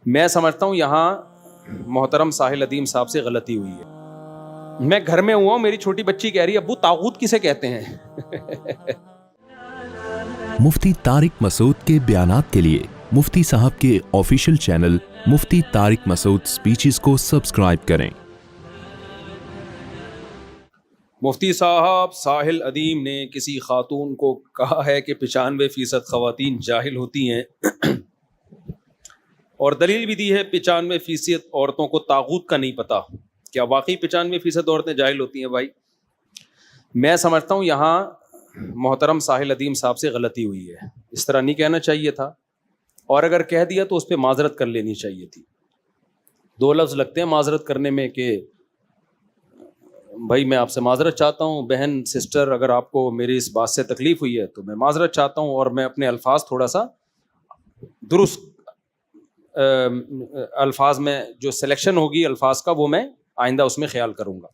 میں سمجھتا ہوں یہاں محترم ساحل ادیم صاحب سے غلطی ہوئی ہے. میں گھر میں ہوا ہوں, میری چھوٹی بچی کہہ رہی ہے ابو طاغوت کسے کہتے ہیں. مفتی طارق مسعود کے بیانات کے لیے مفتی صاحب کے آفیشیل چینل مفتی طارق مسعود سپیچز کو سبسکرائب کریں. مفتی صاحب ساحل ادیم نے کسی خاتون کو کہا ہے کہ 95% خواتین جاہل ہوتی ہیں اور دلیل بھی دی ہے 95% عورتوں کو طاغوت کا نہیں پتا. کیا واقعی 95% عورتیں جاہل ہوتی ہیں؟ بھائی میں سمجھتا ہوں یہاں محترم ساحل ادیم صاحب سے غلطی ہوئی ہے. اس طرح نہیں کہنا چاہیے تھا, اور اگر کہہ دیا تو اس پہ معذرت کر لینی چاہیے تھی. 2 لفظ لگتے ہیں معذرت کرنے میں کہ بھائی میں آپ سے معذرت چاہتا ہوں, بہن سسٹر اگر آپ کو میری اس بات سے تکلیف ہوئی ہے تو میں معذرت چاہتا ہوں, اور میں اپنے الفاظ تھوڑا سا درست الفاظ میں جو سلیکشن ہوگی الفاظ کا وہ میں آئندہ اس میں خیال کروں گا.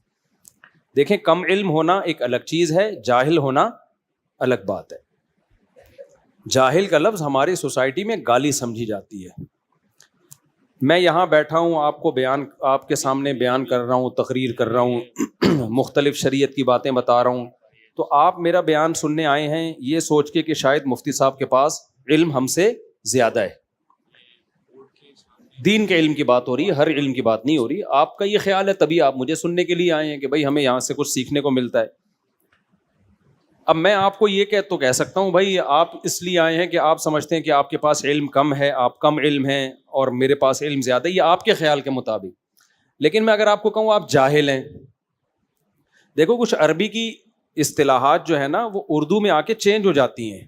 دیکھیں کم علم ہونا ایک الگ چیز ہے, جاہل ہونا الگ بات ہے. جاہل کا لفظ ہماری سوسائٹی میں گالی سمجھی جاتی ہے. میں یہاں بیٹھا ہوں, آپ کو آپ کے سامنے بیان کر رہا ہوں, تقریر کر رہا ہوں, مختلف شریعت کی باتیں بتا رہا ہوں, تو آپ میرا بیان سننے آئے ہیں یہ سوچ کے کہ شاید مفتی صاحب کے پاس علم ہم سے زیادہ ہے. دین کے علم کی بات ہو رہی ہے, ہر علم کی بات نہیں ہو رہی. آپ کا یہ خیال ہے تبھی آپ مجھے سننے کے لیے آئے ہیں کہ بھائی ہمیں یہاں سے کچھ سیکھنے کو ملتا ہے. اب میں آپ کو یہ کہہ سکتا ہوں بھائی آپ اس لیے آئے ہیں کہ آپ سمجھتے ہیں کہ آپ کے پاس علم کم ہے, آپ کم علم ہیں, اور میرے پاس علم زیادہ ہے, یہ آپ کے خیال کے مطابق. لیکن میں اگر آپ کو کہوں آپ جاہل ہیں, دیکھو کچھ عربی کی اصطلاحات جو ہے نا وہ اردو میں آ کے چینج ہو جاتی ہیں.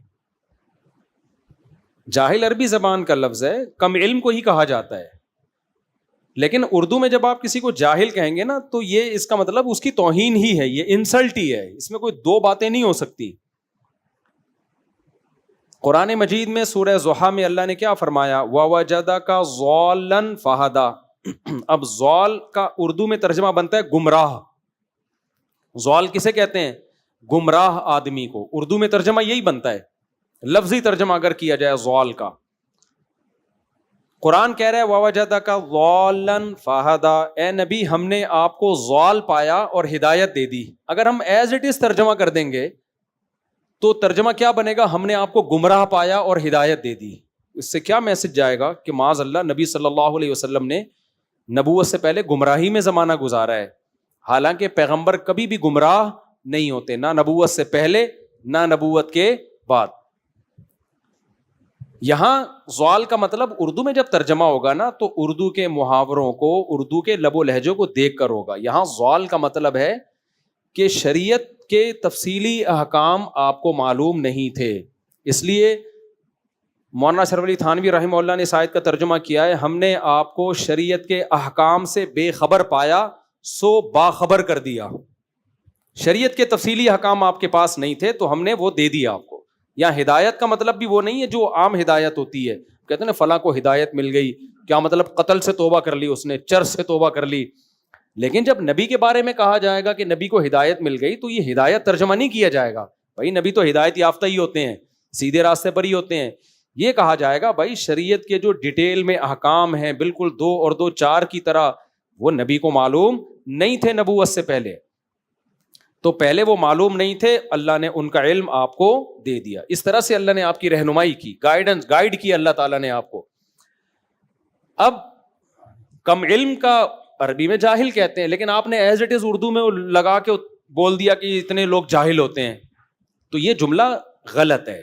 جاہل عربی زبان کا لفظ ہے, کم علم کو ہی کہا جاتا ہے, لیکن اردو میں جب آپ کسی کو جاہل کہیں گے نا تو یہ اس کا مطلب اس کی توہین ہی ہے, یہ انسلٹ ہی ہے, اس میں کوئی 2 باتیں نہیں ہو سکتی. قرآن مجید میں سورہ ضحیٰ میں اللہ نے کیا فرمایا, وَوَجَدَكَ ضَالًّا فَهَدَىٰ. اب ضال کا اردو میں ترجمہ بنتا ہے گمراہ. ضال کسے کہتے ہیں؟ گمراہ آدمی کو. اردو میں ترجمہ یہی بنتا ہے, لفظی ترجمہ اگر کیا جائے ضال کا. قرآن کہہ رہا ہے وَوَجَدَكَ ضَالًّا فَهَدَىٰ, اے نبی ہم نے آپ کو ضال پایا اور ہدایت دے دی. اگر ہم ایز اٹ از ترجمہ کر دیں گے تو ترجمہ کیا بنے گا, ہم نے آپ کو گمراہ پایا اور ہدایت دے دی. اس سے کیا میسج جائے گا کہ معاذ اللہ نبی صلی اللہ علیہ وسلم نے نبوت سے پہلے گمراہی میں زمانہ گزارا ہے, حالانکہ پیغمبر کبھی بھی گمراہ نہیں ہوتے, نہ نبوت سے پہلے نہ نبوت کے بعد. یہاں ضال کا مطلب اردو میں جب ترجمہ ہوگا نا تو اردو کے محاوروں کو, اردو کے لب و لہجوں کو دیکھ کر ہوگا. یہاں ضال کا مطلب ہے کہ شریعت کے تفصیلی احکام آپ کو معلوم نہیں تھے, اس لیے مولانا اشرف علی تھانوی رحمہ اللہ نے اس آیت کا ترجمہ کیا ہے, ہم نے آپ کو شریعت کے احکام سے بے خبر پایا سو باخبر کر دیا. شریعت کے تفصیلی احکام آپ کے پاس نہیں تھے تو ہم نے وہ دے دیا آپ کو. یا ہدایت کا مطلب بھی وہ نہیں ہے جو عام ہدایت ہوتی ہے, کہتے ہیں نا فلاں کو ہدایت مل گئی, کیا مطلب قتل سے توبہ کر لی اس نے, چرس سے توبہ کر لی. لیکن جب نبی کے بارے میں کہا جائے گا کہ نبی کو ہدایت مل گئی تو یہ ہدایت ترجمہ نہیں کیا جائے گا بھائی نبی تو ہدایت یافتہ ہی ہوتے ہیں, سیدھے راستے پر ہی ہوتے ہیں. یہ کہا جائے گا بھائی شریعت کے جو ڈیٹیل میں احکام ہیں بالکل 2 اور 2 4 کی طرح, وہ نبی کو معلوم نہیں تھے نبوت سے پہلے, تو پہلے وہ معلوم نہیں تھے, اللہ نے ان کا علم آپ کو دے دیا. اس طرح سے اللہ نے آپ کی رہنمائی کی, گائیڈ کی اللہ تعالیٰ نے آپ کو. اب کم علم کا عربی میں جاہل کہتے ہیں, لیکن آپ نے ایز اٹ از اردو میں لگا کے بول دیا کہ اتنے لوگ جاہل ہوتے ہیں, تو یہ جملہ غلط ہے.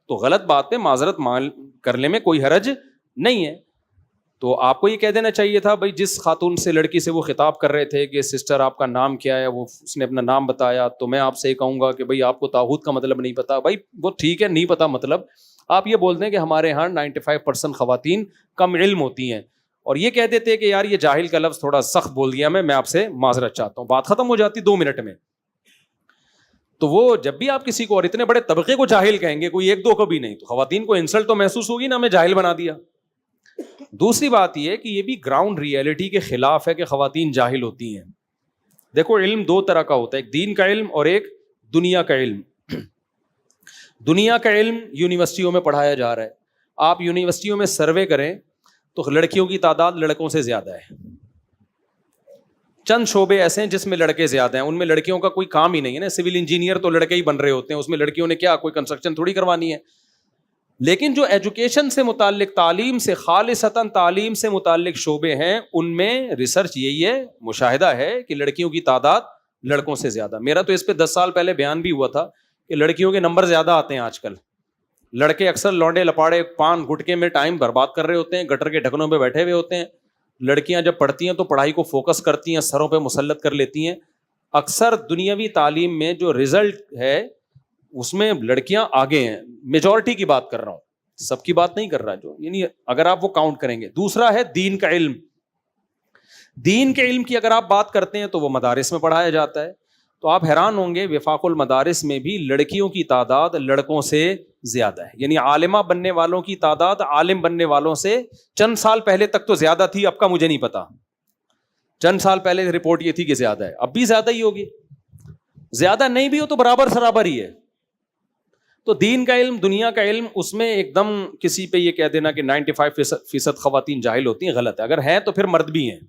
تو غلط بات پہ معذرت کرنے میں کوئی حرج نہیں ہے. تو آپ کو یہ کہہ دینا چاہیے تھا بھائی جس خاتون سے لڑکی سے وہ خطاب کر رہے تھے کہ سسٹر آپ کا نام کیا ہے, وہ اس نے اپنا نام بتایا, تو میں آپ سے یہ کہوں گا کہ بھائی آپ کو طاغوت کا مطلب نہیں پتا. بھائی وہ ٹھیک ہے نہیں پتا مطلب, آپ یہ بول دیں کہ ہمارے یہاں 95% خواتین کم علم ہوتی ہیں, اور یہ کہہ دیتے کہ یار یہ جاہل کا لفظ تھوڑا سخت بول دیا, میں آپ سے معذرت چاہتا ہوں, بات ختم ہو جاتی 2 منٹ میں. تو وہ جب بھی آپ کسی کو اور اتنے بڑے طبقے کو جاہل کہیں گے, کوئی 1 2 کو بھی نہیں, تو خواتین کو انسلٹ تو محسوس ہوگی نا, ہمیں جاہل بنا دیا. دوسری بات یہ کہ یہ بھی گراؤنڈ ریئلٹی کے خلاف ہے کہ خواتین جاہل ہوتی ہیں. دیکھو علم 2 طرح کا ہوتا ہے, ایک دین کا علم اور ایک دنیا کا علم. دنیا کا علم یونیورسٹیوں میں پڑھایا جا رہا ہے, آپ یونیورسٹیوں میں سروے کریں تو لڑکیوں کی تعداد لڑکوں سے زیادہ ہے. چند شعبے ایسے ہیں جس میں لڑکے زیادہ ہیں, ان میں لڑکیوں کا کوئی کام ہی نہیں ہے نا. سول انجینئر تو لڑکے ہی بن رہے ہوتے ہیں, اس میں لڑکیوں نے کیا کوئی کنسٹرکشن تھوڑی کروانی ہے. لیکن جو ایجوکیشن سے متعلق, تعلیم سے خالصتاً تعلیم سے متعلق شعبے ہیں, ان میں ریسرچ یہی ہے, مشاہدہ ہے کہ لڑکیوں کی تعداد لڑکوں سے زیادہ. میرا تو اس پہ 10 سال پہلے بیان بھی ہوا تھا کہ لڑکیوں کے نمبر زیادہ آتے ہیں آج کل. لڑکے اکثر لونڈے لپاڑے پان گٹکے میں ٹائم برباد کر رہے ہوتے ہیں, گٹر کے ڈھکنوں پہ بیٹھے ہوئے ہوتے ہیں. لڑکیاں جب پڑھتی ہیں تو پڑھائی کو فوکس کرتی ہیں, سروں پہ مسلط کر لیتی ہیں. اکثر دنیاوی تعلیم میں جو رزلٹ ہے اس میں لڑکیاں آگے ہیں. میجورٹی کی بات کر رہا ہوں, سب کی بات نہیں کر رہا, جو یعنی اگر آپ وہ کاؤنٹ کریں گے. دوسرا ہے دین کا علم. دین کے علم کی اگر آپ بات کرتے ہیں تو وہ مدارس میں پڑھایا جاتا ہے. تو آپ حیران ہوں گے وفاق المدارس میں بھی لڑکیوں کی تعداد لڑکوں سے زیادہ ہے. یعنی عالمہ بننے والوں کی تعداد عالم بننے والوں سے چند سال پہلے تک تو زیادہ تھی, اب کا مجھے نہیں پتا. چند سال پہلے رپورٹ یہ تھی کہ زیادہ ہے, اب بھی زیادہ ہی ہوگی. زیادہ نہیں بھی ہو تو برابر سرابر ہی ہے. تو دین کا علم, دنیا کا علم, اس میں ایک دم کسی پہ یہ کہہ دینا کہ 95% خواتین جاہل ہوتی ہیں, غلط ہے. اگر ہیں تو پھر مرد بھی ہیں,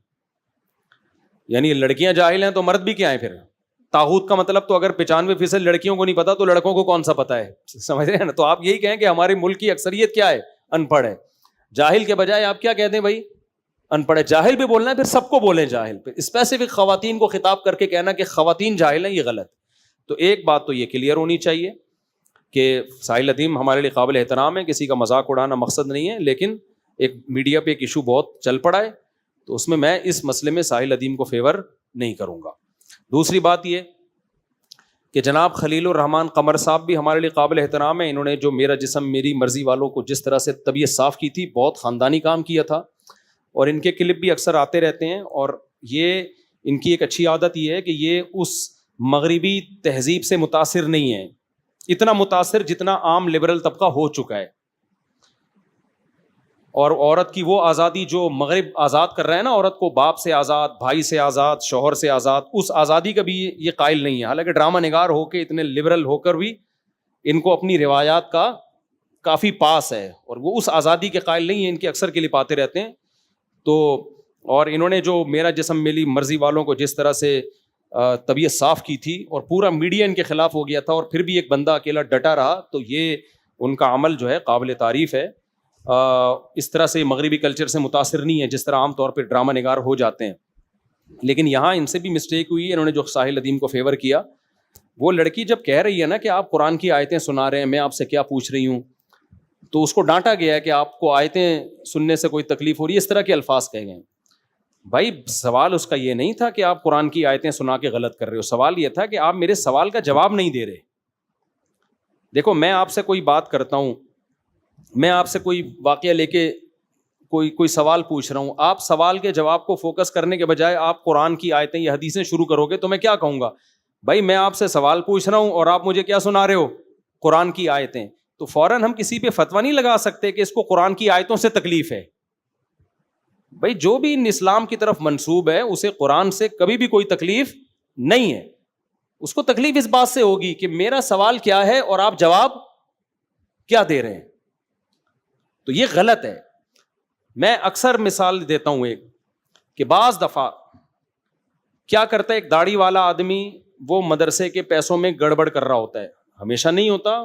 یعنی لڑکیاں جاہل ہیں تو مرد بھی کیا ہیں پھر. طاغوت کا مطلب تو اگر 95% لڑکیوں کو نہیں پتا تو لڑکوں کو کون سا پتا ہے, سمجھ رہے ہیں نا. تو آپ یہی کہیں کہ ہمارے ملک کی اکثریت کیا ہے, ان پڑھ ہے. جاہل کے بجائے آپ کیا کہتے ہیں بھائی, ان پڑھ ہے. جاہل بھی بولنا ہے, پھر سب کو بولیں جاہل. پھر اسپیسیفک خواتین کو خطاب کر کے کہنا کہ خواتین جاہل ہیں, یہ غلط. تو ایک بات تو یہ کلیئر ہونی چاہیے کہ ساحل ادیم ہمارے لیے قابل احترام ہے, کسی کا مذاق اڑانا مقصد نہیں ہے, لیکن ایک میڈیا پہ ایک ایشو بہت چل پڑا ہے, تو اس میں اس مسئلے میں ساحل ادیم کو فیور نہیں کروں گا. دوسری بات یہ کہ جناب خلیل الرحمان قمر صاحب بھی ہمارے لیے قابل احترام ہے. انہوں نے جو میرا جسم میری مرضی والوں کو جس طرح سے طبیعت صاف کی تھی, بہت خاندانی کام کیا تھا, اور ان کے کلپ بھی اکثر آتے رہتے ہیں. اور یہ ان کی ایک اچھی عادت یہ ہے کہ یہ اس مغربی تہذیب سے متاثر نہیں ہے, اتنا متاثر جتنا عام لبرل طبقہ ہو چکا ہے. اور عورت کی وہ آزادی جو مغرب آزاد کر رہا ہے نا, عورت کو باپ سے آزاد, بھائی سے آزاد, شوہر سے آزاد, اس آزادی کا بھی یہ قائل نہیں ہے. حالانکہ ڈرامہ نگار ہو کے اتنے لبرل ہو کر بھی ان کو اپنی روایات کا کافی پاس ہے, اور وہ اس آزادی کے قائل نہیں ہیں. ان کے اکثر کلپ آتے رہتے ہیں. تو اور انہوں نے جو میرا جسم میری مرضی والوں کو جس طرح سے طبیعت صاف کی تھی, اور پورا میڈیا ان کے خلاف ہو گیا تھا, اور پھر بھی ایک بندہ اکیلا ڈٹا رہا, تو یہ ان کا عمل جو ہے قابل تعریف ہے. اس طرح سے مغربی کلچر سے متاثر نہیں ہے جس طرح عام طور پہ ڈرامہ نگار ہو جاتے ہیں. لیکن یہاں ان سے بھی مسٹیک ہوئی ہے. انہوں نے جو ساحل ادیم کو فیور کیا, وہ لڑکی جب کہہ رہی ہے نا کہ آپ قرآن کی آیتیں سنا رہے ہیں, میں آپ سے کیا پوچھ رہی ہوں, تو اس کو ڈانٹا گیا ہے کہ آپ کو آیتیں سننے سے کوئی تکلیف ہو رہی ہے, اس طرح کے الفاظ کہے گئے. بھائی سوال اس کا یہ نہیں تھا کہ آپ قرآن کی آیتیں سنا کے غلط کر رہے ہو, سوال یہ تھا کہ آپ میرے سوال کا جواب نہیں دے رہے. دیکھو میں آپ سے کوئی بات کرتا ہوں, میں آپ سے کوئی واقعہ لے کے کوئی سوال پوچھ رہا ہوں, آپ سوال کے جواب کو فوکس کرنے کے بجائے آپ قرآن کی آیتیں یا حدیثیں شروع کرو گے تو میں کیا کہوں گا, بھائی میں آپ سے سوال پوچھ رہا ہوں اور آپ مجھے کیا سنا رہے ہو, قرآن کی آیتیں. تو فوراً ہم کسی پہ فتویٰ نہیں لگا سکتے کہ اس کو قرآن کی آیتوں سے تکلیف ہے. بھائی جو بھی ان اسلام کی طرف منسوب ہے اسے قرآن سے کبھی بھی کوئی تکلیف نہیں ہے. اس کو تکلیف اس بات سے ہوگی کہ میرا سوال کیا ہے اور آپ جواب کیا دے رہے ہیں. تو یہ غلط ہے. میں اکثر مثال دیتا ہوں ایک, کہ بعض دفعہ کیا کرتا ہے ایک داڑھی والا آدمی, وہ مدرسے کے پیسوں میں گڑبڑ کر رہا ہوتا ہے, ہمیشہ نہیں ہوتا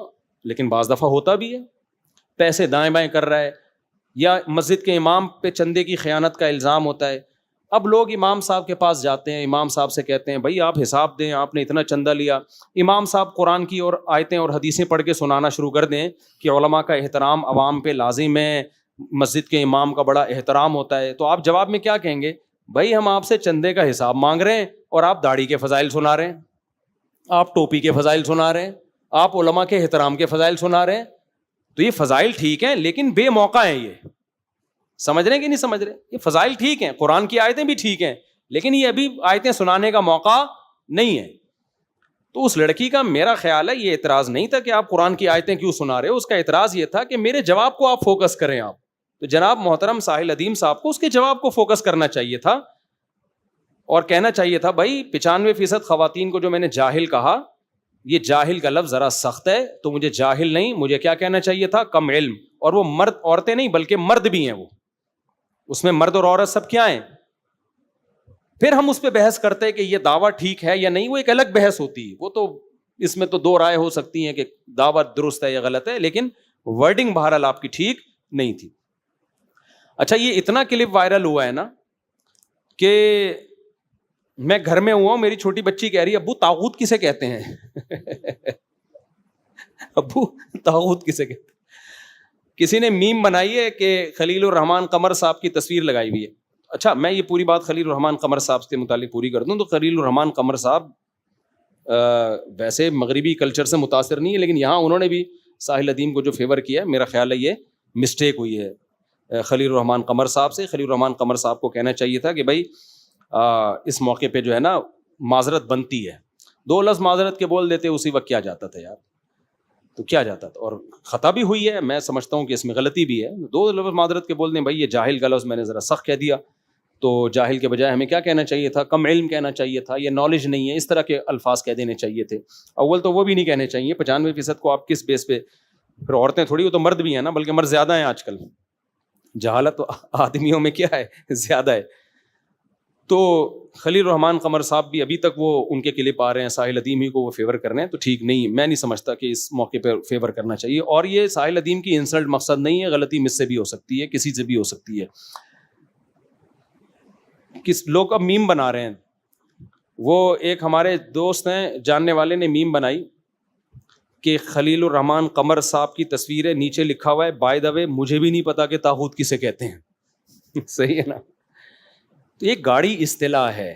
لیکن بعض دفعہ ہوتا بھی ہے, پیسے دائیں بائیں کر رہا ہے, یا مسجد کے امام پہ چندے کی خیانت کا الزام ہوتا ہے. اب لوگ امام صاحب کے پاس جاتے ہیں, امام صاحب سے کہتے ہیں بھائی آپ حساب دیں, آپ نے اتنا چندہ لیا. امام صاحب قرآن کی اور آیتیں اور حدیثیں پڑھ کے سنانا شروع کر دیں کہ علماء کا احترام عوام پہ لازم ہے, مسجد کے امام کا بڑا احترام ہوتا ہے. تو آپ جواب میں کیا کہیں گے, بھائی ہم آپ سے چندے کا حساب مانگ رہے ہیں اور آپ داڑھی کے فضائل سنا رہے ہیں, آپ ٹوپی کے فضائل سنا رہے ہیں, آپ علماء کے احترام کے فضائل سنا رہے ہیں. تو یہ فضائل ٹھیک ہیں لیکن بے موقع ہیں. یہ سمجھ رہے ہیں کہ نہیں سمجھ رہے, یہ فضائل ٹھیک ہیں, قرآن کی آیتیں بھی ٹھیک ہیں, لیکن یہ ابھی آیتیں سنانے کا موقع نہیں ہے. تو اس لڑکی کا میرا خیال ہے یہ اعتراض نہیں تھا کہ آپ قرآن کی آیتیں کیوں سنا رہے ہو, اس کا اعتراض یہ تھا کہ میرے جواب کو آپ فوکس کریں. آپ تو جناب محترم ساحل ادیم صاحب کو اس کے جواب کو فوکس کرنا چاہیے تھا, اور کہنا چاہیے تھا بھائی 95% خواتین کو جو میں نے جاہل کہا, یہ جاہل کا لفظ ذرا سخت ہے, تو مجھے جاہل نہیں, مجھے کیا کہنا چاہیے تھا, کم علم. اور وہ مرد, عورتیں نہیں بلکہ مرد بھی ہیں, وہ اس میں مرد اور عورت سب کیا ہیں. پھر ہم اس پہ بحث کرتے ہیں کہ یہ دعویٰ ٹھیک ہے یا نہیں, وہ ایک الگ بحث ہوتی ہے. وہ تو اس میں تو دو رائے ہو سکتی ہیں کہ دعویٰ درست ہے یا غلط ہے, لیکن ورڈنگ بہرحال آپ کی ٹھیک نہیں تھی. اچھا, یہ اتنا کلپ وائرل ہوا ہے نا کہ میں گھر میں ہوا ہوں, میری چھوٹی بچی کہہ رہی ہے ابو طاغوت کسے کہتے ہیں؟ ابو طاغوت کسے کہتے ہیں؟ کسی نے میم بنائی ہے کہ خلیل الرحمان قمر صاحب کی تصویر لگائی ہوئی ہے. اچھا, میں یہ پوری بات خلیل الرحمان قمر صاحب کے متعلق پوری کر دوں تو خلیل الرحمان قمر صاحب ویسے مغربی کلچر سے متاثر نہیں ہے, لیکن یہاں انہوں نے بھی ساحل ادیم کو جو فیور کیا ہے, میرا خیال ہے یہ مسٹیک ہوئی ہے خلیل الرحمان قمر صاحب سے. خلیل الرحمان قمر صاحب کو کہنا چاہیے تھا کہ بھائی اس موقع پہ جو ہے نا معذرت بنتی ہے. 2 لفظ معذرت کے بول دیتے اسی وقت کیا جاتا تھا یار, تو کیا جاتا تھا. اور خطا بھی ہوئی ہے, میں سمجھتا ہوں کہ اس میں غلطی بھی ہے. 2 لفظ معذرت کے بول دیں, بھائی یہ جاہل کا لفظ میں نے ذرا سخت کہہ دیا, تو جاہل کے بجائے ہمیں کیا کہنا چاہیے تھا؟ کم علم کہنا چاہیے تھا, یہ نالج نہیں ہے, اس طرح کے الفاظ کہہ دینے چاہیے تھے. اول تو وہ بھی نہیں کہنے چاہیے. 95% کو آپ کس بیس پہ, پھر عورتیں تھوڑی, وہ تو مرد بھی ہیں نا, بلکہ مرد زیادہ ہیں آج کل. جہالت تو آدمیوں میں کیا ہے, زیادہ ہے. تو خلیل الرحمان قمر صاحب بھی ابھی تک وہ ان کے کلپ آ رہے ہیں ساحل ادیم ہی کو وہ فیور کر رہے ہیں, تو ٹھیک نہیں. میں نہیں سمجھتا کہ اس موقع پہ فیور کرنا چاہیے. اور یہ ساحل ادیم کی انسلٹ مقصد نہیں ہے, غلطی مجھ سے بھی ہو سکتی ہے, کسی سے بھی ہو سکتی ہے. کس لوگ اب میم بنا رہے ہیں, وہ ایک ہمارے دوست ہیں جاننے والے نے میم بنائی کہ خلیل الرحمان قمر صاحب کی تصویر ہے, نیچے لکھا ہوا ہے بائی دا وے مجھے بھی نہیں پتا کہ طاغوت کسے کہتے ہیں. صحیح ہے نا. تو یہ گاڑی اصطلاح ہے.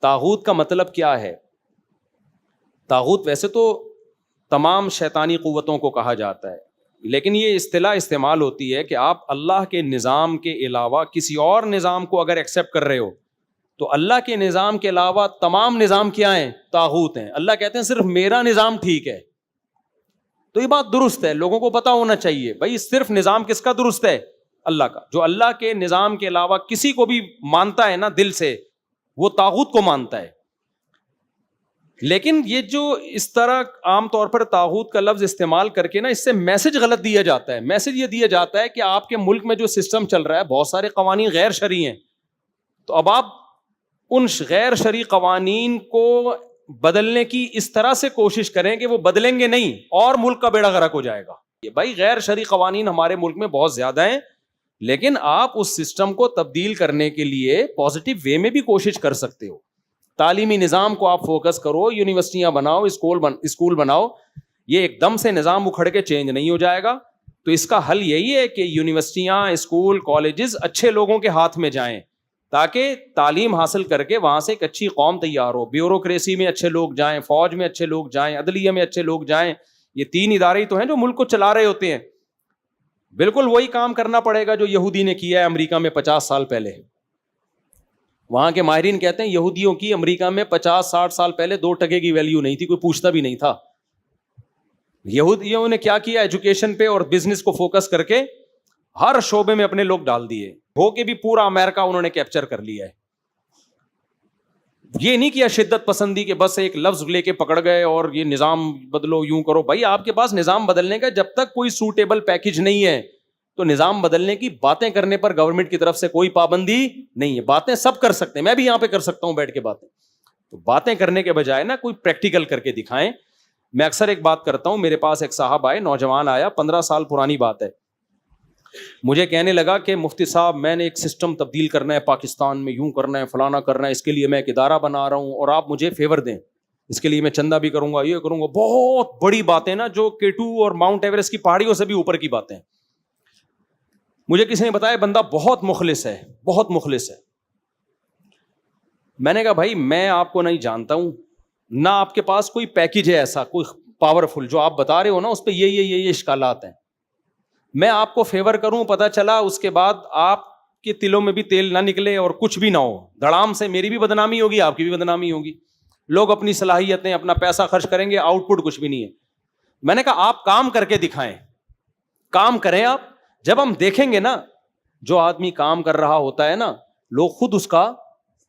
طاغوت کا مطلب کیا ہے؟ طاغوت ویسے تو تمام شیطانی قوتوں کو کہا جاتا ہے, لیکن یہ اصطلاح استعمال ہوتی ہے کہ آپ اللہ کے نظام کے علاوہ کسی اور نظام کو اگر ایکسیپٹ کر رہے ہو تو اللہ کے نظام کے علاوہ تمام نظام کیا ہیں؟ طاغوت ہیں. اللہ کہتے ہیں صرف میرا نظام ٹھیک ہے. تو یہ بات درست ہے, لوگوں کو پتا ہونا چاہیے بھائی صرف نظام کس کا درست ہے؟ اللہ کا. جو اللہ کے نظام کے علاوہ کسی کو بھی مانتا ہے نا دل سے, وہ طاغوت کو مانتا ہے. لیکن یہ جو اس طرح عام طور پر طاغوت کا لفظ استعمال کر کے نا, اس سے میسج غلط دیا جاتا ہے. میسج یہ دیا جاتا ہے کہ آپ کے ملک میں جو سسٹم چل رہا ہے بہت سارے قوانین غیر شرعی ہیں, تو اب آپ ان غیر شرعی قوانین کو بدلنے کی اس طرح سے کوشش کریں کہ وہ بدلیں گے نہیں اور ملک کا بیڑا غرق ہو جائے گا. یہ بھائی غیر شرعی قوانین ہمارے ملک میں بہت زیادہ ہیں, لیکن آپ اس سسٹم کو تبدیل کرنے کے لیے پازیٹیو وے میں بھی کوشش کر سکتے ہو. تعلیمی نظام کو آپ فوکس کرو, یونیورسٹیاں بناؤ, اسکول بناؤ. یہ ایک دم سے نظام اکھڑ کے چینج نہیں ہو جائے گا. تو اس کا حل یہی ہے کہ یونیورسٹیاں, اسکول, کالجز اچھے لوگوں کے ہاتھ میں جائیں, تاکہ تعلیم حاصل کر کے وہاں سے ایک اچھی قوم تیار ہو. بیوروکریسی میں اچھے لوگ جائیں, فوج میں اچھے لوگ جائیں, عدلیہ میں اچھے لوگ جائیں. یہ 3 ادارے ہی تو ہیں جو ملک کو چلا رہے ہوتے ہیں. بالکل وہی کام کرنا پڑے گا جو یہودی نے کیا ہے امریکہ میں 50 سال پہلے. وہاں کے ماہرین کہتے ہیں یہودیوں کی امریکہ میں 50-60 سال پہلے 2 ٹکے کی ویلیو نہیں تھی, کوئی پوچھتا بھی نہیں تھا. یہودیوں نے کیا کیا, ایجوکیشن پہ اور بزنس کو فوکس کر کے ہر شعبے میں اپنے لوگ ڈال دیے, ہو کے بھی پورا امریکہ انہوں نے کیپچر کر لیا ہے. یہ نہیں کیا شدت پسندی کہ بس ایک لفظ لے کے پکڑ گئے اور یہ نظام بدلو, یوں کرو. بھائی آپ کے پاس نظام بدلنے کا جب تک کوئی سوٹیبل پیکج نہیں ہے تو نظام بدلنے کی باتیں کرنے پر گورنمنٹ کی طرف سے کوئی پابندی نہیں ہے. باتیں سب کر سکتے ہیں, میں بھی یہاں پہ کر سکتا ہوں بیٹھ کے باتیں. تو باتیں کرنے کے بجائے نا کوئی پریکٹیکل کر کے دکھائیں. میں اکثر ایک بات کرتا ہوں, میرے پاس ایک صاحب آئے, نوجوان آیا, 15 سال پرانی بات ہے. مجھے کہنے لگا کہ مفتی صاحب میں نے ایک سسٹم تبدیل کرنا ہے پاکستان میں, یوں کرنا ہے, فلانا کرنا ہے, اس کے لیے میں ایک ادارہ بنا رہا ہوں اور آپ مجھے فیور دیں, اس کے لیے میں چندہ بھی کروں گا, یہ کروں گا. بہت بڑی باتیں نا, جو K2 اور ماؤنٹ ایوریسٹ کی پہاڑیوں سے بھی اوپر کی باتیں. مجھے کسی نے بتایا بندہ بہت مخلص ہے, بہت مخلص ہے. میں نے کہا بھائی میں آپ کو نہیں جانتا ہوں, نہ آپ کے پاس کوئی پیکج ہے ایسا کوئی پاورفل جو آپ بتا رہے ہو نا, اس پہ یہ اشکالات ہیں. میں آپ کو فیور کروں, پتہ چلا اس کے بعد آپ کے تلوں میں بھی تیل نہ نکلے اور کچھ بھی نہ ہو, دھڑام سے میری بھی بدنامی ہوگی, آپ کی بھی بدنامی ہوگی. لوگ اپنی صلاحیتیں, اپنا پیسہ خرچ کریں گے, آؤٹ پٹ کچھ بھی نہیں ہے. میں نے کہا آپ کام کر کے دکھائیں, کام کریں آپ. جب ہم دیکھیں گے نا جو آدمی کام کر رہا ہوتا ہے نا, لوگ خود اس کا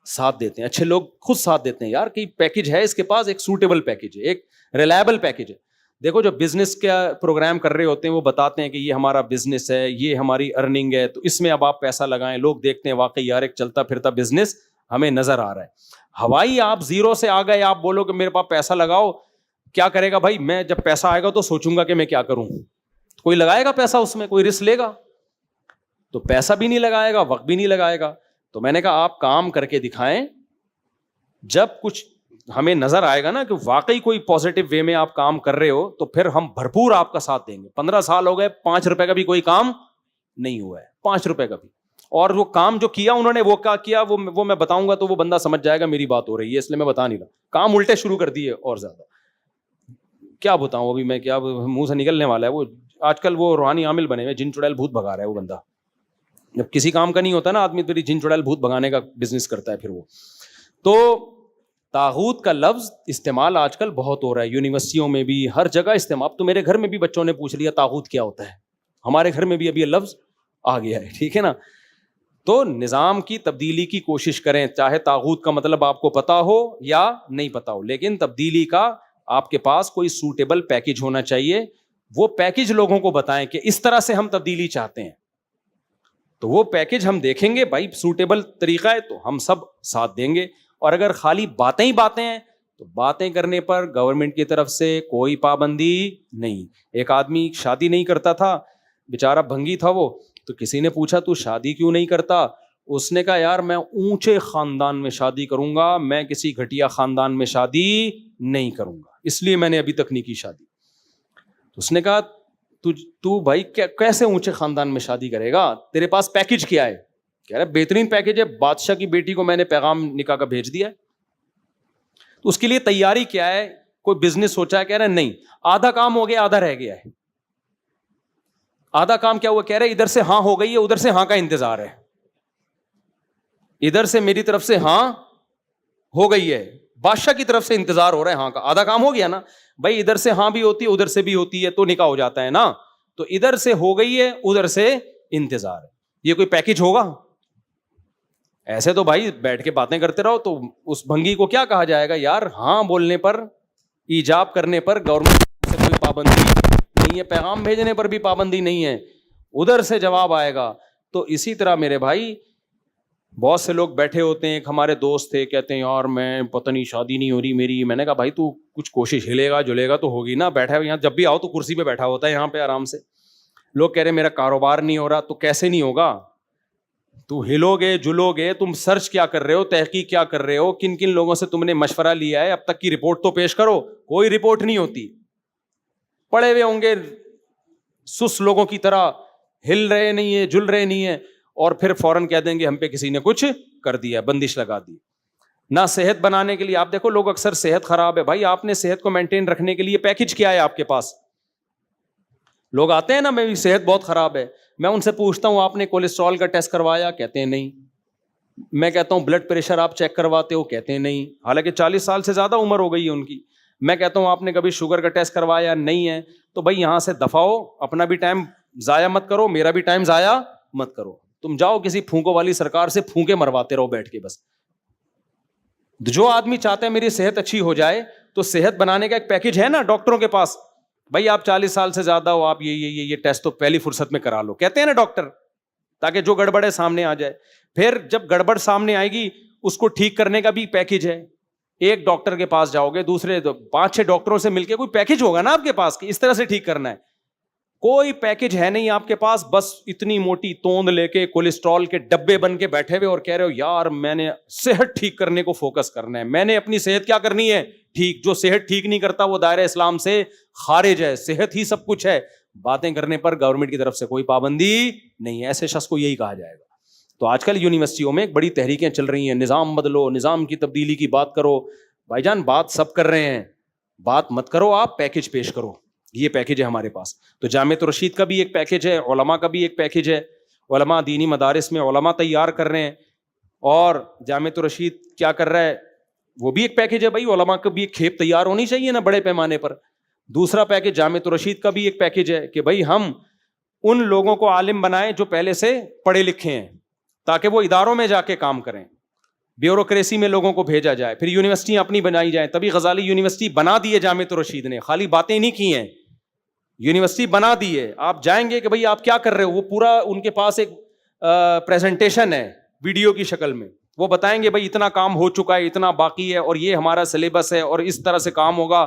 ساتھ دیتے ہیں, اچھے لوگ خود ساتھ دیتے ہیں. یار کہ پیکج ہے اس کے پاس, ایک سوٹیبل پیکج ہے, ایک ریلائبل پیکج ہے. دیکھو جو بزنس کا پروگرام کر رہے ہوتے ہیں وہ بتاتے ہیں کہ یہ ہمارا بزنس ہے, یہ ہماری ارننگ ہے, تو اس میں اب آپ پیسہ لگائیں. لوگ دیکھتے ہیں واقعی یار ایک چلتا پھرتا بزنس ہمیں نظر آ رہا ہے. ہوائی آپ زیرو سے آ گئے, آپ بولو کہ میرے پاس پیسہ لگاؤ, کیا کرے گا بھائی؟ میں جب پیسہ آئے گا تو سوچوں گا کہ میں کیا کروں. کوئی لگائے گا پیسہ اس میں؟ کوئی رسک لے گا؟ تو پیسہ بھی نہیں لگائے گا, وقت بھی نہیں لگائے گا. تو میں نے کہا آپ کام کر کے دکھائیں, جب کچھ ہمیں نظر آئے گا نا کہ واقعی کوئی پازیٹو وے میں آپ کام کر رہے ہو, تو پھر ہم بھرپور آپ کا ساتھ دیں گے. 15 سال ہو گئے, 5 روپے کا بھی کوئی کام نہیں ہوا ہے, 5 روپے کا بھی. اور وہ کام جو کیا انہوں نے, وہ کیا کیا وہ میں بتاؤں گا تو وہ بندہ سمجھ جائے گا میری بات ہو رہی ہے, اس لیے میں بتا نہیں رہا. کام الٹے شروع کر دیے اور زیادہ. کیا بتاؤں ابھی میں, کیا منہ سے نکلنے والا ہے. وہ آج کل وہ روحانی عامل بنے ہوئے, جن چڑیل بھوت بھگا رہا ہے وہ بندہ. جب کسی کام کا نہیں ہوتا نا آدمی, پھر جن چڑیل بھوت بھگانے کا بزنس کرتا ہے پھر وہ. تو طاغوت کا لفظ استعمال آج کل بہت ہو رہا ہے, یونیورسٹیوں میں بھی, ہر جگہ استعمال. اب تو میرے گھر میں بھی بچوں نے پوچھ لیا طاغوت کیا ہوتا ہے. ہمارے گھر میں بھی ابھی یہ لفظ آ گیا ہے, ٹھیک ہے نا. تو نظام کی تبدیلی کی کوشش کریں, چاہے طاغوت کا مطلب آپ کو پتا ہو یا نہیں پتا ہو, لیکن تبدیلی کا آپ کے پاس کوئی سوٹیبل پیکج ہونا چاہیے. وہ پیکج لوگوں کو بتائیں کہ اس طرح سے ہم تبدیلی چاہتے ہیں, تو وہ پیکج ہم دیکھیں گے بھائی سوٹیبل طریقہ ہے تو ہم سب ساتھ دیں گے. اور اگر خالی باتیں ہی باتیں ہیں تو باتیں کرنے پر گورنمنٹ کی طرف سے کوئی پابندی نہیں. ایک آدمی شادی نہیں کرتا تھا, بیچارہ بھنگی تھا وہ, تو کسی نے پوچھا تو شادی کیوں نہیں کرتا؟ اس نے کہا یار میں اونچے خاندان میں شادی کروں گا, میں کسی گھٹیا خاندان میں شادی نہیں کروں گا, اس لیے میں نے ابھی تک نہیں کی شادی. تو اس نے کہا تو بھائی کیسے اونچے خاندان میں شادی کرے گا, تیرے پاس پیکج کیا ہے؟ کہہ رہا بہترین پیکج ہے, بادشاہ کی بیٹی کو میں نے پیغام نکاح کا بھیج دیا ہے. تو اس کے لیے تیاری کیا ہے؟ کوئی بزنس سوچا ہے؟ کہہ رہا نہیں, آدھا کام ہو گیا, آدھا رہ گیا ہے. آدھا کام کیا ہوا؟ کہہ رہے ادھر سے ہاں ہو گئی ہے, ادھر سے ہاں کا انتظار ہے. ادھر سے میری طرف سے ہاں ہو گئی ہے, بادشاہ کی طرف سے انتظار ہو رہا ہے ہاں کا. آدھا کام ہو گیا نا بھائی, ادھر سے ہاں بھی ہوتی ہے ادھر سے بھی ہوتی ہے تو نکاح ہو جاتا ہے نا. تو ادھر سے ہو گئی ہے, ادھر سے انتظار ہے. یہ کوئی پیکج ہوگا؟ ایسے تو بھائی بیٹھ کے باتیں کرتے رہو. تو اس بھنگی کو کیا کہا جائے گا یار؟ ہاں بولنے پر, ایجاب کرنے پر گورنمنٹ سے کوئی پابندی نہیں ہے, پیغام بھیجنے پر بھی پابندی نہیں ہے, ادھر سے جواب آئے گا. تو اسی طرح میرے بھائی بہت سے لوگ بیٹھے ہوتے ہیں. ایک ہمارے دوست تھے, کہتے ہیں یار میں پتہ نہیں شادی نہیں ہو رہی میری. میں نے کہا بھائی تو کچھ کوشش, ہلے گا جلے گا تو ہوگی نا. بیٹھا یہاں جب بھی آؤ تو کرسی پہ بیٹھا ہوتا ہے یہاں پہ آرام سے. لوگ کہہ رہے میرا کاروبار نہیں ہو رہا. تو کیسے نہیں ہوگا؟ تو ہلو گے جلو گے, تم سرچ کیا کر رہے ہو, تحقیق کیا کر رہے ہو, کن کن لوگوں سے تم نے مشورہ لیا ہے, اب تک کی رپورٹ تو پیش کرو. کوئی رپورٹ نہیں ہوتی. پڑے ہوئے ہوں گے سس لوگوں کی طرح, ہل رہے نہیں ہے, جل رہے نہیں ہے, اور پھر فوراً کہہ دیں گے ہم پہ کسی نے کچھ کر دیا, بندش لگا دی. نہ صحت بنانے کے لیے, آپ دیکھو لوگ اکثر صحت خراب ہے, بھائی آپ نے صحت کو مینٹین رکھنے کے لیے پیکج کیا ہے آپ کے پاس؟ لوگ آتے ہیں نا میری صحت بہت خراب ہے, میں ان سے پوچھتا ہوں آپ نے کولیسٹرول کا ٹیسٹ کروایا؟ کہتے ہیں نہیں. میں کہتا ہوں بلڈ پریشر آپ چیک کرواتے ہو؟ کہتے ہیں نہیں, حالانکہ 40 سال سے زیادہ عمر ہو گئی ہے ان کی. میں کہتا ہوں آپ نے کبھی شوگر کا ٹیسٹ کروایا؟ نہیں ہے. تو بھائی یہاں سے دفع ہو, اپنا بھی ٹائم ضائع مت کرو, میرا بھی ٹائم ضائع مت کرو. تم جاؤ کسی پھونکوں والی سرکار سے پھونکے مرواتے رہو بیٹھ کے بس. جو آدمی چاہتا ہے میری صحت اچھی ہو جائے تو صحت بنانے کا ایک پیکج ہے نا ڈاکٹروں کے پاس. بھائی آپ 40 سال سے زیادہ ہو, آپ یہ ٹیسٹ تو پہلی فرصت میں کرا لو, کہتے ہیں نا ڈاکٹر, تاکہ جو گڑبڑ ہے سامنے آ جائے. پھر جب گڑبڑ سامنے آئے گی اس کو ٹھیک کرنے کا بھی پیکج ہے. ایک ڈاکٹر کے پاس جاؤ گے, دوسرے 5-6 ڈاکٹروں سے مل کے کوئی پیکج ہوگا نا آپ کے پاس کہ اس طرح سے ٹھیک کرنا ہے. کوئی پیکج ہے نہیں آپ کے پاس, بس اتنی موٹی توند لے کے کولیسٹرول کے ڈبے بن کے بیٹھے ہوئے اور کہہ رہے ہو یار میں نے صحت ٹھیک کرنے کو فوکس کرنا ہے, میں نے اپنی صحت کیا کرنی ہے ٹھیک. جو صحت ٹھیک نہیں کرتا وہ دائرہ اسلام سے خارج ہے, صحت ہی سب کچھ ہے. باتیں کرنے پر گورنمنٹ کی طرف سے کوئی پابندی نہیں ہے, ایسے شخص کو یہی کہا جائے گا. تو آج کل یونیورسٹیوں میں ایک بڑی تحریکیں چل رہی ہیں, نظام بدلو, نظام کی تبدیلی کی بات کرو. بھائی جان بات سب کر رہے ہیں, بات مت کرو آپ, پیکج پیش کرو. یہ پیکج ہے ہمارے پاس. تو جامعۃ الرشید کا بھی ایک پیکج ہے, علماء کا بھی ایک پیکج ہے. علماء دینی مدارس میں علماء تیار کر رہے ہیں, اور جامعۃ الرشید کیا کر رہا ہے وہ بھی ایک پیکج ہے. بھائی علماء کا بھی ایک کھیپ تیار ہونی چاہیے نا بڑے پیمانے پر. دوسرا پیکج جامعۃ الرشید کا بھی ایک پیکج ہے کہ بھائی ہم ان لوگوں کو عالم بنائیں جو پہلے سے پڑھے لکھے ہیں, تاکہ وہ اداروں میں جا کے کام کریں. بیوروکریسی میں لوگوں کو بھیجا جائے, پھر یونیورسٹیاں اپنی بنائی جائیں. تبھی غزالی یونیورسٹی بنا دی ہے جامعۃ الرشید نے, خالی باتیں نہیں کی ہیں, یونیورسٹی بنا دی ہے. آپ جائیں گے کہ بھئی آپ کیا کر رہے ہو, وہ پورا ان کے پاس ایک پریزنٹیشن ہے ویڈیو کی شکل میں, وہ بتائیں گے بھئی اتنا کام ہو چکا ہے, اتنا باقی ہے, اور یہ ہمارا سلیبس ہے, اور اس طرح سے کام ہوگا,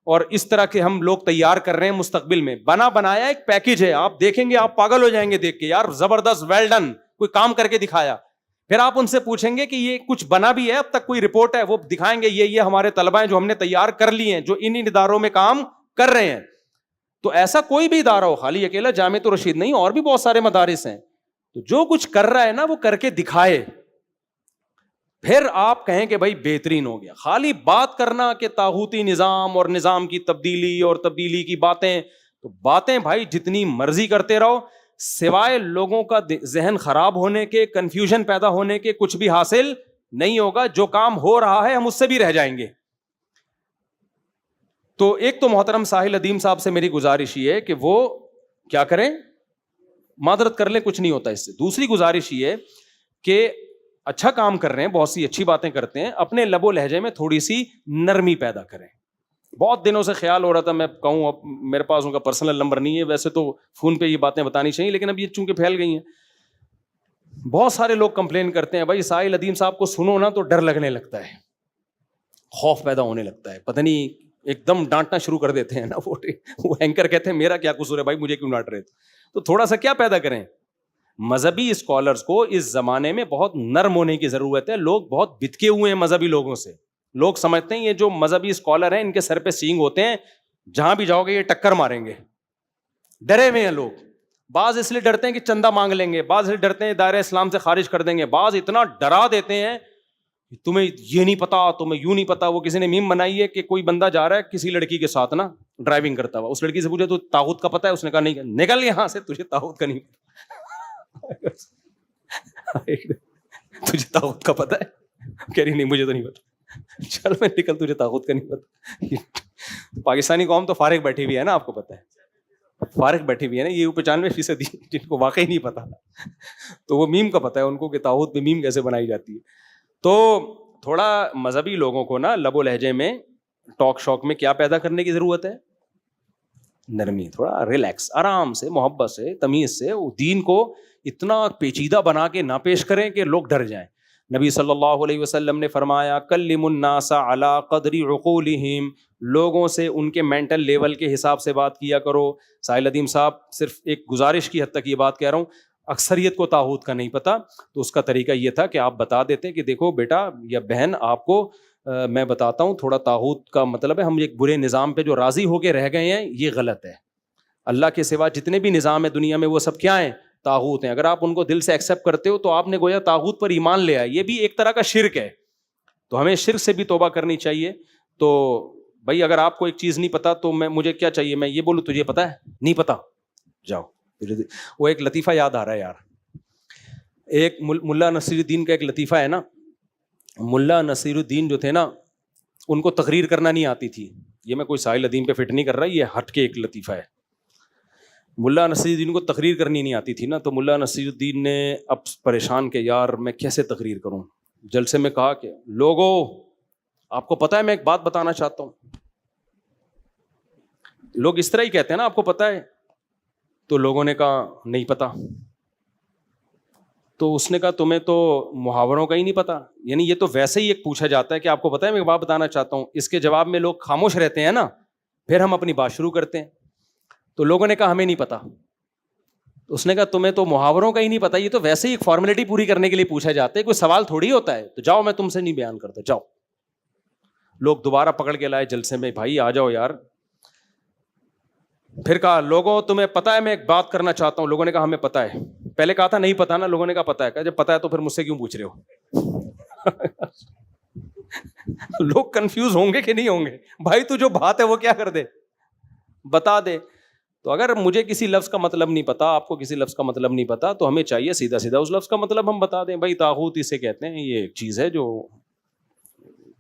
اور اس طرح کے ہم لوگ تیار کر رہے ہیں مستقبل میں. بنا بنایا ایک پیکج ہے, آپ دیکھیں گے آپ پاگل ہو جائیں گے دیکھ کے, یار زبردست, ویل ڈن, کوئی کام کر کے دکھایا. پھر آپ ان سے پوچھیں گے کہ یہ کچھ بنا بھی ہے اب تک, کوئی رپورٹ ہے, وہ دکھائیں گے یہ ہمارے طلبہ ہیں جو ہم نے تیار کر لی ہیں, جو ان اداروں میں کام کر رہے ہیں. تو ایسا کوئی بھی ادارہ ہو, خالی اکیلا جامعۃ الرشید نہیں, اور بھی بہت سارے مدارس ہیں, تو جو کچھ کر رہا ہے نا وہ کر کے دکھائے, پھر آپ کہیں کہ بھائی بہترین ہو گیا. خالی بات کرنا کہ طاغوتی نظام اور نظام کی تبدیلی اور تبدیلی کی باتیں, تو باتیں بھائی جتنی مرضی کرتے رہو, سوائے لوگوں کا ذہن خراب ہونے کے, کنفیوژن پیدا ہونے کے, کچھ بھی حاصل نہیں ہوگا. جو کام ہو رہا ہے ہم اس سے بھی رہ جائیں گے. تو ایک تو محترم ساحل ادیم صاحب سے میری گزارش یہ ہے کہ وہ کیا کریں, معذرت کر لیں, کچھ نہیں ہوتا اس سے. دوسری گزارش یہ ہے کہ اچھا کام کر رہے ہیں, بہت سی اچھی باتیں کرتے ہیں, اپنے لب و لہجے میں تھوڑی سی نرمی پیدا کریں. بہت دنوں سے خیال ہو رہا تھا میں کہوں, اب میرے پاس ان کا پرسنل نمبر نہیں ہے, ویسے تو فون پہ یہ باتیں بتانی چاہیے, لیکن اب یہ چونکہ پھیل گئی ہیں. بہت سارے لوگ کمپلین کرتے ہیں بھائی ساحل ادیم صاحب کو سنو نا تو ڈر لگنے لگتا ہے, خوف پیدا ہونے لگتا ہے, پتہ نہیں ایک دم ڈانٹنا شروع کر دیتے ہیں نا. وہ اینکر کہتے ہیں میرا کیا قصور ہے بھائی, مجھے کیوں ڈانٹ رہے. تو تھوڑا سا کیا پیدا کریں, مذہبی اسکالرز کو اس زمانے میں بہت نرم ہونے کی ضرورت ہے. لوگ بہت بتکے ہوئے ہیں مذہبی لوگوں سے. لوگ سمجھتے ہیں یہ جو مذہبی اسکالر ہیں ان کے سر پہ سینگ ہوتے ہیں, جہاں بھی جاؤ گے یہ ٹکر ماریں گے. ڈرے ہوئے ہیں لوگ. بعض اس لیے ڈرتے ہیں کہ چندہ مانگ لیں گے, بعض اس لیے ڈرتے ہیں دائرہ اسلام سے خارج کر دیں گے, بعض اتنا ڈرا دیتے ہیں تمہیں یہ نہیں پتا, تمہیں یوں نہیں پتا. وہ کسی نے میم بنائی ہے کہ کوئی بندہ جا رہا ہے کسی لڑکی کے ساتھ نا ڈرائیونگ کرتا ہوا, اس لڑکی سے پوچھا تو طاغوت کا پتا ہے, اس نے کہا نہیں. نکل یہاں سے, تجھے طاغوت کا نہیں تجھے طاغوت کا پتا ہے, کہہ رہی نہیں مجھے تو نہیں پتا. چل میں نکل, تجھے طاغوت کا نہیں پتا. پاکستانی قوم تو فارغ بیٹھی ہوئی ہے نا, آپ کو پتا ہے, فارغ بیٹھی ہوئی ہے نا, یہ 95% جن کو واقعی نہیں پتا, تو وہ میم کا پتا ہے ان کو کہ طاغوت پہ میم کیسے بنائی جاتی ہے. تو تھوڑا مذہبی لوگوں کو نا لب و لہجے میں, ٹاک شوک میں کیا پیدا کرنے کی ضرورت ہے, نرمی, تھوڑا ریلیکس, آرام سے, محبت سے, تمیز سے. دین کو اتنا پیچیدہ بنا کے نہ پیش کریں کہ لوگ ڈر جائیں. نبی صلی اللہ علیہ وسلم نے فرمایا کلم الناس علی قدر عقولہم, لوگوں سے ان کے مینٹل لیول کے حساب سے بات کیا کرو. ساحل ادیم صاحب صرف ایک گزارش کی حد تک یہ بات کہہ رہا ہوں, اکثریت کو طاغوت کا نہیں پتا, تو اس کا طریقہ یہ تھا کہ آپ بتا دیتے کہ دیکھو بیٹا یا بہن, آپ کو میں بتاتا ہوں, تھوڑا طاغوت کا مطلب ہے ہم ایک برے نظام پہ جو راضی ہو کے رہ گئے ہیں, یہ غلط ہے. اللہ کے سوا جتنے بھی نظام ہے دنیا میں وہ سب کیا ہیں, طاغوت ہیں. اگر آپ ان کو دل سے ایکسیپٹ کرتے ہو تو آپ نے گویا طاغوت پر ایمان لے آئے. یہ بھی ایک طرح کا شرک ہے, تو ہمیں شرک سے بھی توبہ کرنی چاہیے. تو بھائی اگر آپ کو ایک چیز نہیں پتا تو مجھے کیا چاہیے, میں یہ بولوں تجھے پتا ہے, نہیں پتا, جاؤ. وہ ایک لطیفہ یاد آ رہا ہے یار, ایک ملا نصیر الدین کا ایک لطیفہ ہے نا. ملا نصیر الدین جو تھے نا, ان کو تقریر کرنا نہیں آتی تھی. یہ میں کوئی ساحل ادیم پہ فٹ نہیں کر رہا, یہ ہٹ کے ایک لطیفہ ہے. ملا نصیر الدین کو تقریر کرنی نہیں آتی تھی نا, تو ملا نصیر الدین نے اب پریشان کہ یار میں کیسے تقریر کروں. جلسے میں کہا کہ لوگوں آپ کو پتا ہے میں ایک بات بتانا چاہتا ہوں. لوگ اس طرح ہی کہتے ہیں نا آپ کو پتا ہے, تو لوگوں نے کہا نہیں پتا. تو اس نے کہا تمہیں تو محاوروں کا ہی نہیں پتا. یعنی یہ تو ویسے ہی ایک پوچھا جاتا ہے کہ آپ کو پتا ہے میں ایک بات بتانا چاہتا ہوں, اس کے جواب میں لوگ خاموش رہتے ہیں نا, پھر ہم اپنی بات شروع کرتے ہیں. تو لوگوں نے کہا ہمیں نہیں پتا. اس نے کہا تمہیں تو محاوروں کا ہی نہیں پتا, یہ تو ویسے ہی ایک فارمیلٹی پوری کرنے کے لیے پوچھا جاتا ہے, کوئی سوال تھوڑی ہوتا ہے. تو جاؤ میں تم سے نہیں بیان کرتا, جاؤ. لوگ دوبارہ پکڑ کے لائے جلسے میں, بھائی آ جاؤ یار. پھر کہا لوگوں تمہیں پتا ہے میں ایک بات کرنا چاہتا ہوں. لوگوں نے کہا ہمیں پتا ہے. پہلے کہا تھا نہیں پتا نا, لوگوں نے کہا پتا ہے. کہا جب پتا ہے تو پھر مجھ سے کیوں پوچھ رہے ہو. لوگ کنفیوز ہوں گے کہ نہیں ہوں گے, بھائی تو جو بات ہے وہ کیا کر دے, بتا دے. تو اگر مجھے کسی لفظ کا مطلب نہیں پتا, آپ کو کسی لفظ کا مطلب نہیں پتا, تو ہمیں چاہیے سیدھا سیدھا اس لفظ کا مطلب ہم بتا دیں. بھائی طاغوت اسے کہتے ہیں, یہ ایک چیز ہے جو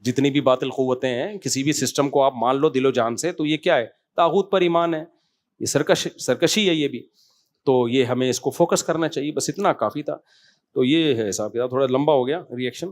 جتنی بھی باطل قوتیں ہیں, کسی بھی سسٹم کو آپ مان لو دل و جان سے, تو یہ کیا ہے, طاغوت پر ایمان ہے. یہ سرکشی ہے یہ بھی. تو یہ ہمیں اس کو فوکس کرنا چاہیے, بس اتنا کافی تھا. تو یہ ہے حساب کتاب, تھوڑا لمبا ہو گیا ریئیکشن.